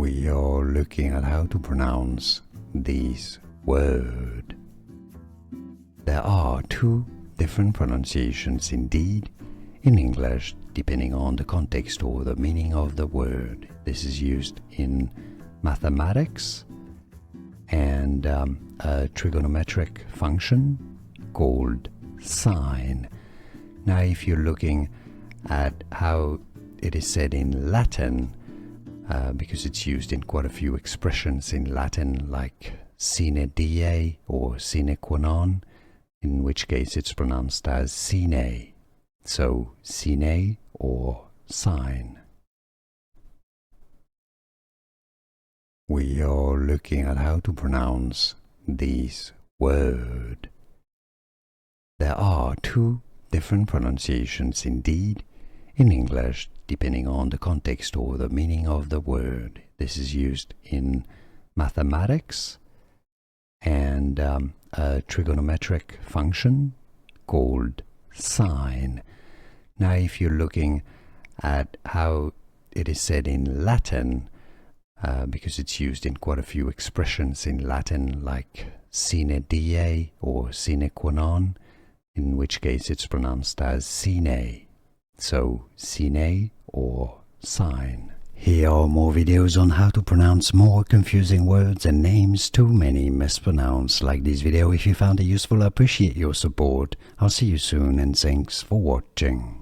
We are looking at how to pronounce this word. There are two different pronunciations indeed in English depending on the context or the meaning of the word. This is used in mathematics and a trigonometric function called sine. Now if you're looking at how it is said in Latin, because it's used in quite a few expressions in Latin like sine die or sine qua non, in which case it's pronounced as sine. So sine or sine. We are looking at how to pronounce this word. There are two different pronunciations indeed in English depending on the context or the meaning of the word. This is used in mathematics and a trigonometric function called sine. Now if you're looking at how it is said in Latin, because it's used in quite a few expressions in Latin like sine die or sine qua non, in which case it's pronounced as sine. So sine or sine. Here are more videos on how to pronounce more confusing words and names too many mispronounced. Like this video if you found it useful. I appreciate your support. I'll see you soon and thanks for watching.